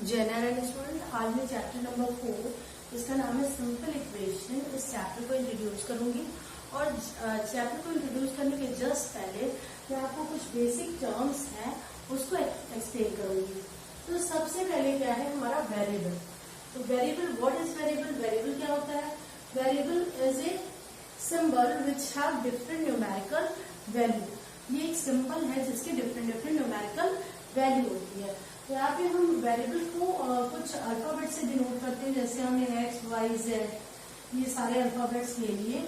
जय नारायण स्टूडेंट, आज मैं चैप्टर नंबर 4 जिसका नाम है सिंपल इक्वेशन, इस चैप्टर को इंट्रोड्यूस करूंगी। और चैप्टर को इंट्रोड्यूस करने के जस्ट पहले मैं आपको कुछ बेसिक टर्म्स हैं उसको एक्सप्लेन करूंगी। तो सबसे पहले क्या है हमारा वेरिएबल। तो variable, what is variable? Variable क्या होता है? Variable is a symbol which have different numerical value. ये एक सिंबल है जिसके डिफरेंट न्यूमेरिकल वैल्यू होती है। तो यहाँ पे हम वेरिएबल को कुछ अल्फाबेट से डिनोट करते हैं, जैसे हमने एक्स वाई जेड ये सारे अल्फाबेट्स ले लिए,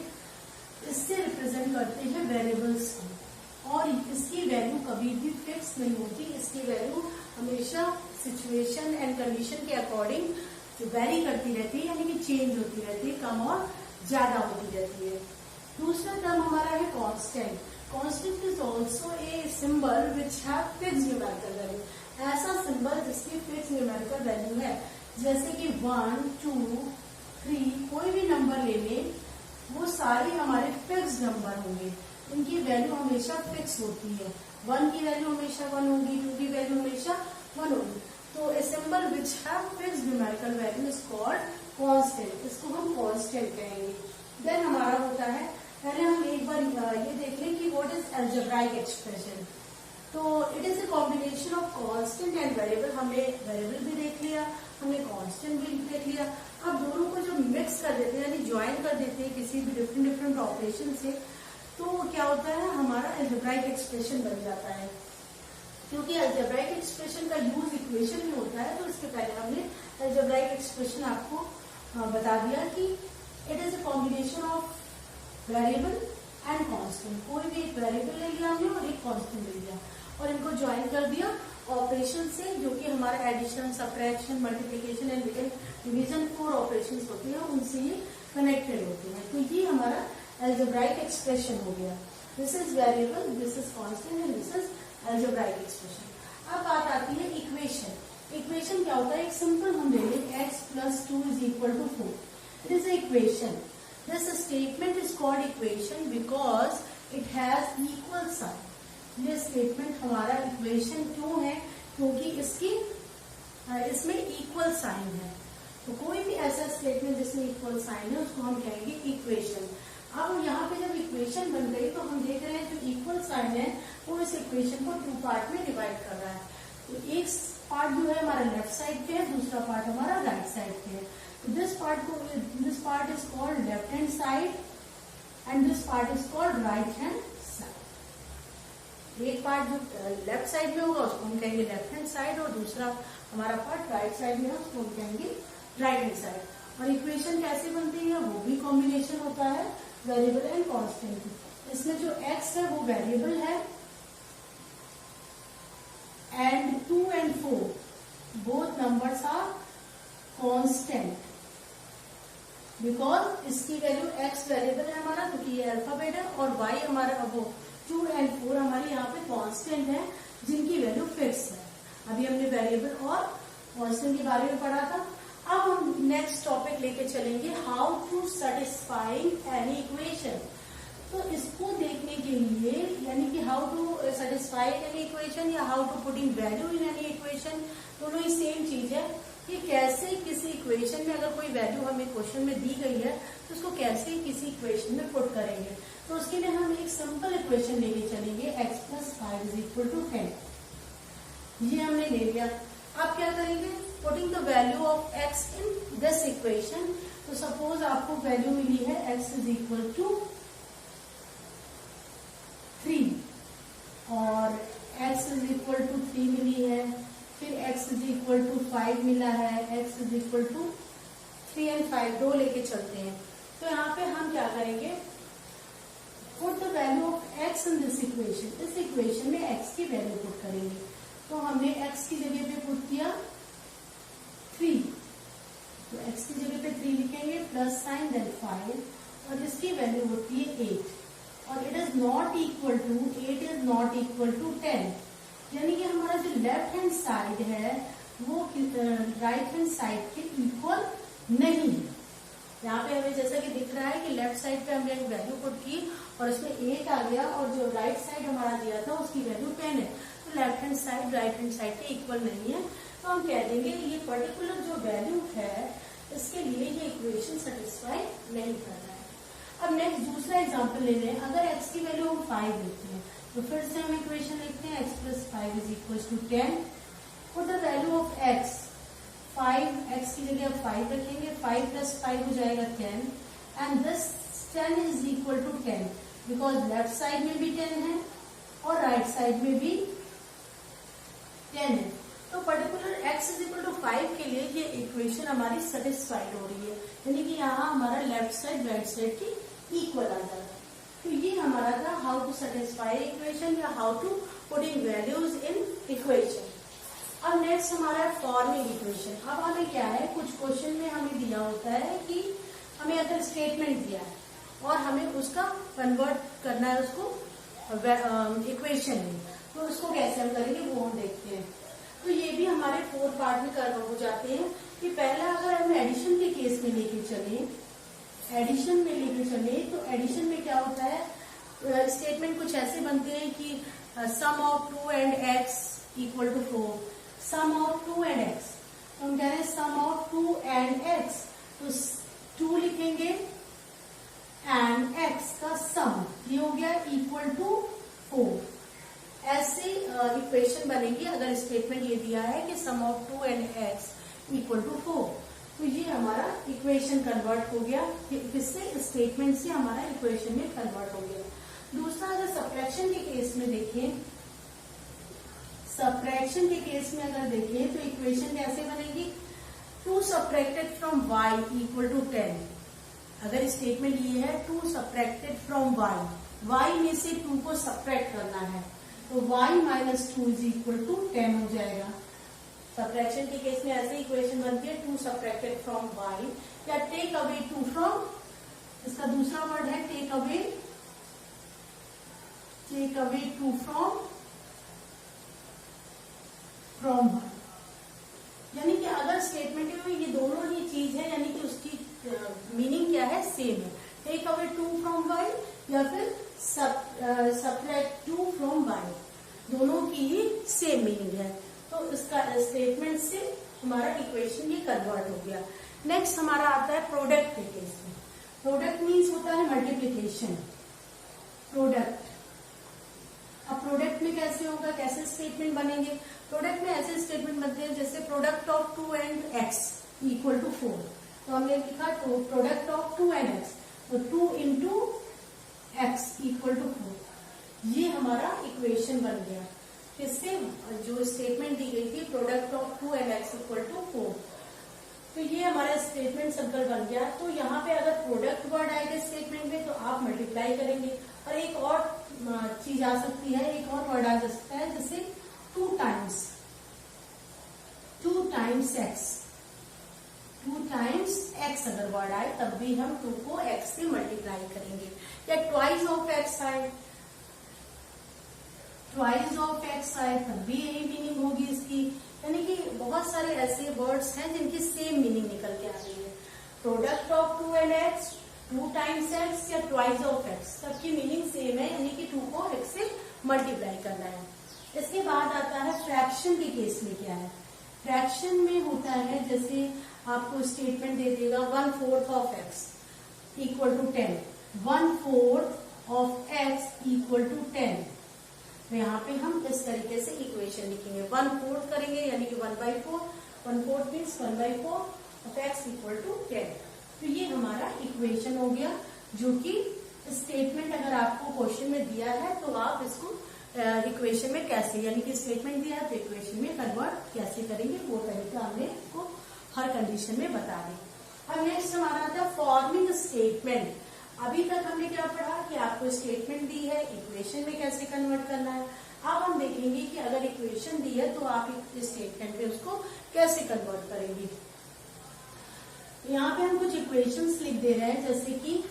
इससे रिप्रेजेंट करते हैं वेरिएबल्स को। और इसकी वैल्यू कभी भी फिक्स नहीं होती, इसकी वैल्यू हमेशा सिचुएशन एंड कंडीशन के अकॉर्डिंग वेरी करती रहती है, यानी कि चेंज होती रहती है, कम और ज्यादा होती रहती है। दूसरा टर्म हमारा है constant. Constant is also a symbol which have fixed numerical value. ऐसा सिंबल जिसकी फिक्स न्यूमेरिकल वैल्यू है, जैसे कि 1, 2, 3 कोई भी नंबर ले लें, वो सारे हमारे फिक्स नंबर होंगे, इनकी वैल्यू हमेशा फिक्स होती है। 1 की वैल्यू हमेशा 1 होगी, 2 की वैल्यू हमेशा 1 होगी। तो a symbol which have fix numerical value is called constant, इसको हम कांस्टेंट कहेंगे। देन हमारा होता है, पहले हम एक बार ये देख लें कि व्हाट इज अलजेब्राइक एक्सप्रेशन। तो it is a combination of constant and variable. हमने वेरिएबल भी देख लिया, हमने कांस्टेंट भी देख लिया। अब दोनों को जो मिक्स कर देते हैं, यानी ज्वाइन कर देते हैं किसी भी डिफरेंट ऑपरेशन से, तो क्या होता है हमारा अलजेब्राइक एक्सप्रेशन बन जाता है। क्योंकि अलजेब्राइक एक्सप्रेशन का यूज इक्वेशन में होता है, तो इसके पहले हमने अलजेब्राइक एक्सप्रेशन आपको बता दिया कि it is a combination of variable and constant. कोई भी एक वेरिएबल ले लिया हमने और एक कांस्टेंट ले लिया और इनको ज्वाइन कर दिया ऑपरेशन से, जो कि हमारा addition, subtraction, multiplication and division 4 operations होते हैं, उनसे ये कनेक्टेड होते हैं। तो ये हमारा अलजेब्राइक एक्सप्रेशन हो गया। This is variable, this is constant and this is algebraic expression. अब बात आती है इक्वेशन। इक्वेशन क्या होता है? एक सिंपल हम ले लें, x + 2 = 4। It is a equation. This statement is called equation because it has equal sign. ये statement हमारा equation क्यों है? क्योंकि इसमें equal sign है। तो कोई भी ऐसा statement जिसमें equal sign है उसको हम कहेंगे equation। अब यहाँ पे जब equation बन गई तो हम देख रहे हैं जो equal sign है वो इस equation को 2 पार्ट में डिवाइड कर रहा है। तो एक पार्ट जो है हमारा लेफ्ट साइड पे है, दूसरा पार्ट हमारा राइट साइड पे है। This part is called left hand side and this part is called right hand side. एक पार्ट जो लेफ्ट साइड में होगा उसको हम कहेंगे लेफ्ट हैंड साइड, और दूसरा हमारा पार्ट राइट साइड में है उसको हम कहेंगे राइट हैंड साइड। और इक्वेशन कैसे बनती है? वो भी कॉम्बिनेशन होता है वेरिएबल एंड कांस्टेंट। इसमें जो x है वो वेरिएबल है and 2 and 4 both numbers are constant because इसकी वैल्यू x वेरिएबल है हमारा, क्योंकि ये अल्फाबेट है, और y हमारा वो 2 and 4 हमारे यहाँ पे कांस्टेंट है जिनकी वैल्यू फिक्स है। अभी हमने वेरिएबल और कांस्टेंट के बारे में पढ़ा था। अब हम नेक्स्ट टॉपिक लेके चलेंगे, how to satisfy any equation. तो इसको देखने के लिए, यानी कि how to satisfy any equation या how to putting value in any equation, दोनों ही सेम चीज है कि कैसे किसी इक्वेशन में अगर कोई वैल्यू हमें क्वेश्चन में दी गई है तो उसको कैसे किसी इक्वेशन में पुट करेंगे। तो उसके लिए हम एक सिंपल इक्वेशन लेके चलेंगे, x + 5 = 10। ये हमने ले लिया। अब क्या करेंगे? Putting the value of x in this equation. तो सपोज आपको वैल्यू मिली है x = 3 और x = 3 मिली है, फिर x = 5 मिला है, x = 3 and 5 दो लेके चलते हैं। तो यहाँ पे हम क्या करेंगे? Put the value of x in this equation. इस इक्वेशन में x की वैल्यू पुट करेंगे। तो हमने x की जगह पे पुट किया 3, तो x की जगह पे 3 लिखेंगे प्लस साइन देन 5, और इसकी वैल्यू होती है 8, और it is not equal to 8 is not equal to 10, यानी कि हमारा जो लेफ्ट हैंड साइड है वो राइट हैंड साइड के इक्वल नहीं है। यहाँ पे हमें जैसा कि दिख रहा है कि लेफ्ट साइड पे हमने एक वैल्यू पुट की और इसमें 8 आ गया, और जो राइट साइड हमारा दिया था उसकी वैल्यू 10 है। तो left hand side right hand side के इक्वल नहीं है। तो हम कह देंगे ये पर्टिकुलर जो वैल्यू है इसके लिए ये इक्वेशन सेटिस्फाई नहीं कर रहा है। अब नेक्स्ट दूसरा एग्जांपल ले लें। अगर x की वैल्यू हम 5 लेते हैं तो फिर से हम इक्वेशन लिखते हैं x + 5 = 10 for the value of x। 5x की जगह 5 रखेंगे, 5 + 5 हो जाएगा 10 and this 10 = 10 because left side में भी 10 है और राइट साइड में भी 10 है। तो पर्टिकुलर x = 5 के लिए ये इक्वेशन हमारी सेटिस्फाइड हो रही है, यानी कि यहाँ हमारा लेफ्ट साइड राइट साइड की इक्वल आ जा रहा है। तो ये हमारा था हाउ टू सेटिस्फाई इक्वेशन या how to putting values in equation. अब नेक्स्ट हमारा फॉर्मिंग इक्वेशन। अब हमें क्या है, कुछ क्वेश्चन में हमें दिया होता है कि हमें अगर स्टेटमेंट दिया है और हमें उसका कन्वर्ट करना है उसको इक्वेशन में, तो उसको कैसे हम करेंगे वो हम देखते हैं। तो ये भी हमारे 4 पार्ट में करना हो जाते हैं कि पहला अगर हम एडिशन के केस में लेके चले, एडिशन में लेके चले तो एडिशन में क्या होता है, स्टेटमेंट कुछ ऐसे बनते हैं कि sum of 2 and x = 4, sum of 2 and x। तो हम कह रहे हैं सम ऑफ 2 and x, तो 2 लिखेंगे एंड x का सम ये हो गया =4। ऐसे इक्वेशन बनेगी अगर स्टेटमेंट ये दिया है कि सम ऑफ 2 and x = 4। तो ये हमारा इक्वेशन कन्वर्ट हो गया, किससे, स्टेटमेंट से हमारा इक्वेशन में कन्वर्ट हो गया। दूसरा अगर सब्ट्रैक्शन के केस में देखें, सब्ट्रैक्शन के केस में अगर देखें तो इक्वेशन कैसे बनेगी, 2 subtracted from y = 10। अगर स्टेटमेंट ये है 2 subtracted from y, y में से 2 को सब्ट्रैक्ट करना है तो y - 2 = 10 हो जाएगा। सब्ट्रैक्शन के केस में ऐसे इक्वेशन बनती है 2 subtracted from y या टेक अवे 2 from, इसका दूसरा वर्ड है टेक अवे 2 from y। यानी कि अगर स्टेटमेंट में ये दोनों ही चीज है, यानी कि उसकी मीनिंग क्या है, सेम है, टेक अवे 2 from y या फिर सब्ट्रैक्ट 2 from y, दोनों की ही सेम मीनिंग है। तो इसका स्टेटमेंट से हमारा इक्वेशन ये कन्वर्ट हो गया। नेक्स्ट हमारा आता है प्रोडक्ट के केस में। प्रोडक्ट मीन्स होता है मल्टीप्लिकेशन, प्रोडक्ट। अब प्रोडक्ट में कैसे होगा, कैसे स्टेटमेंट बनेंगे, प्रोडक्ट में ऐसे स्टेटमेंट बनते हैं जैसे प्रोडक्ट ऑफ 2 and x = 4। तो हमने लिखा तो प्रोडक्ट ऑफ 2 and x, तो 2 × x = 4। ये हमारा इक्वेशन बन गया, इससे जो स्टेटमेंट दी गई थी प्रोडक्ट ऑफ 2 and x = 4। तो ये हमारा स्टेटमेंट सिंपल बन गया। तो यहाँ पे अगर प्रोडक्ट वर्ड आएगा स्टेटमेंट में तो आप मल्टीप्लाई करेंगे, और एक और चीज आ सकती है, एक और वर्ड आ सकता है जैसे 2 times x, 2 times x अगर वर्ड आए तब भी हम 2 को x से मल्टीप्लाई करेंगे, या ट्वाइस ऑफ x आए, ट्वाइस ऑफ x आए तब भी यही मीनिंग होगी इसकी। यानी कि बहुत सारे ऐसे वर्ड्स हैं जिनकी सेम मीनिंग निकल के आ रही है। Product of 2 and x, 2 times x या ट्वाइस ऑफ x, सबकी मीनिंग सेम है, यानी कि 2 को x से मल्टीप्लाई करना है। इसके बाद आता है फ्रैक्शन के केस में क्या है। फ्रैक्शन में होता है जैसे आपको स्टेटमेंट दे देगा 1/4 of x = 10, 1/4 of x = 10। तो यहाँ पे हम इस तरीके से इक्वेशन लिखेंगे, 1/4 करेंगे यानी कि 1/4, 1/4 मीन्स 1/4 of x = 10। तो ये हमारा इक्वेशन हो गया, जो कि स्टेटमेंट अगर आपको क्वेश्चन में दिया है तो आप इसको इक्वेशन में कैसे, यानी कि स्टेटमेंट दिया है तो इक्वेशन में कन्वर्ट कैसे करेंगे वो तरीका हमने आपको हर कंडीशन में बता दी। अब नेक्स्ट हमारा था फॉर्मिंग स्टेटमेंट। अभी तक हमने क्या पढ़ा कि आपको स्टेटमेंट दी है, इक्वेशन में कैसे कन्वर्ट करना है। अब हम देखेंगे कि अगर इक्वेशन दी है तो आप स्टेटमेंट में उसको कैसे कन्वर्ट करेंगे। यहाँ पे हम कुछ इक्वेशंस लिख दे रहे हैं, जैसे कि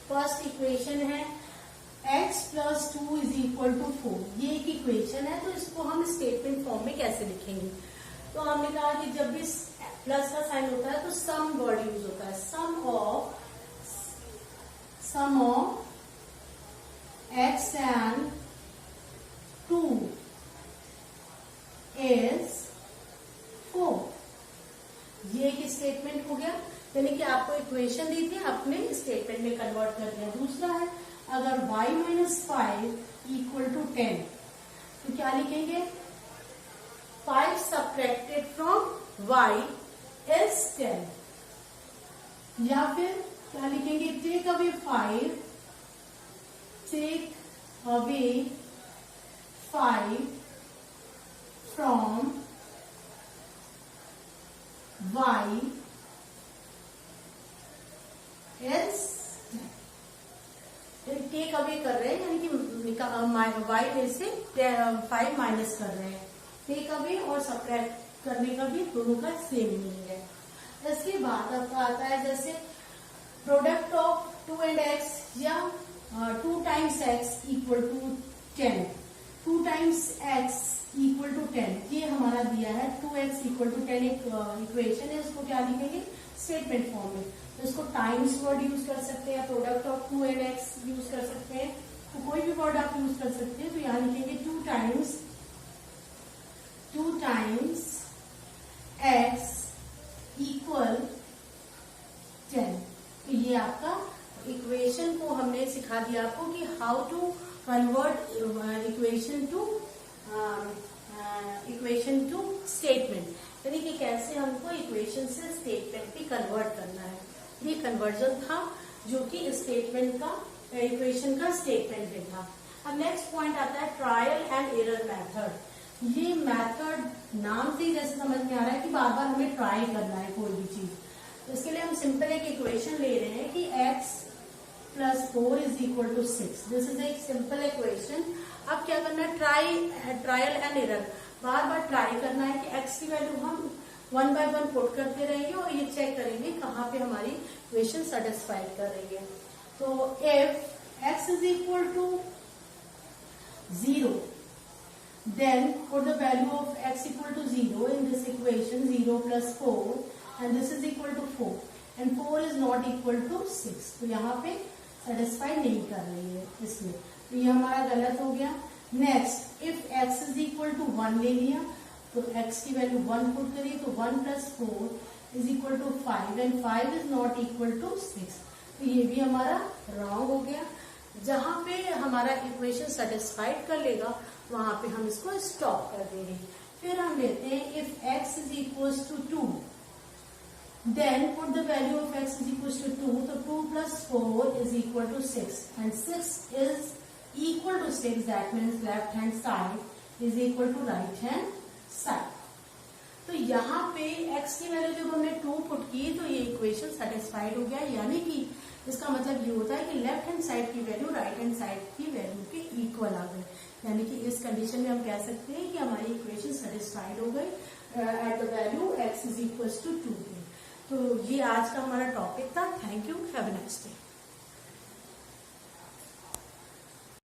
फर्स्ट इक्वेशन है x + 2 = 4। ये एक इक्वेशन है, तो इसको हम स्टेटमेंट फॉर्म में कैसे लिखेंगे। तो हमने कहा कि जब भी प्लस का साइन होता है तो सम वर्ड यूज होता है, sum of x and 2 is statement हो गया, यानी कि आपको इक्वेशन दी थी, आपने स्टेटमेंट में कन्वर्ट कर दिया। दूसरा है अगर y माइनस 5 इक्वल टू 10, तो क्या लिखेंगे? 5 सब्ट्रैक्टेड फ्रॉम y इज 10, या फिर क्या लिखेंगे? Take away 5 from y is 10। Take away कर रहे हैं, यानी कि y में से 5 माइनस कर रहे हैं। टेक अवे और सब्ट्रैक्ट करने का भी दोनों का सेम मीनिंग है। इसके बाद आपका आता है जैसे प्रोडक्ट ऑफ 2 and x या 2 times x equal to 10, 2 times x equal to 10, ये हमारा दिया है 2x इक्वल टू 10 एक इक्वेशन है। इसको क्या लिखेंगे? स्टेटमेंट फॉर्म में। तो इसको टाइम्स वर्ड यूज कर सकते हैं, product of 2 and x use कर सकते हैं, तो कोई भी वर्ड आप यूज कर सकते हैं। तो यहाँ लिखेंगे 2 टाइम्स x इक्वल 10। तो ये आपका इक्वेशन को हमने सिखा दिया आपको कि how to convert equation to statement, यानी कि कैसे हमको इक्वेशन से स्टेटमेंट भी कन्वर्ट करना है। ये कन्वर्जन था जो कि स्टेटमेंट का इक्वेशन का स्टेटमेंट में था। अब नेक्स्ट पॉइंट आता है ट्रायल एंड एरर मेथड। ये मेथड नाम से जैसे समझ में आ रहा है कि बार बार हमें ट्राई करना है कोई भी चीज। तो इसके लिए हम सिंपल एक इक्वेशन ले रहे हैं कि x plus 4 is equal to 6। This is एक सिंपल इक्वेशन। अब क्या करना है? ट्रायल एंड एरर, बार बार ट्राई करना है कि x की वैल्यू हम 1 by 1 पुट करते रहेंगे और ये चेक करेंगे कहाँ पे हमारी इक्वेशन सेटिस्फाइड कर रही है। तो if x is equal to 0, then put the value of x equal to 0 in this equation, 0 plus 4 and this is equal to 4 and 4 is not equal to 6। तो यहाँ पे सेटिस्फाई नहीं कर रही है इसमें, तो ये हमारा गलत हो गया। Next, if x is equal to 1 ले लिया, तो x की वैल्यू 1 पुट करिए, तो 1 plus 4 is equal to 5 and 5 is not equal to 6। तो ये भी हमारा रॉन्ग हो गया। जहां पे हमारा इक्वेशन सेटिस्फाइड कर लेगा वहां पे हम इसको स्टॉप कर देंगे। फिर हम लेते हैं if x is equal to 2, then put the value of x is equal to 2, so 2 plus 4 is equal to 6 and 6 is equal to 6, that means left hand side is equal to right hand side। तो यहाँ पे x की value जब हमने 2 put की तो ये equation satisfied हो गया, यानी कि इसका मतलब ये होता है कि लेफ्ट हैंड साइड की वैल्यू राइट हैंड साइड की वैल्यू के इक्वल आ गई, यानी कि इस कंडीशन में हम कह सकते हैं कि हमारी इक्वेशन सेटिस्फाइड हो गई at the value x is equal to 2। तो ये आज का हमारा टॉपिक था। Thank you, have a nice day.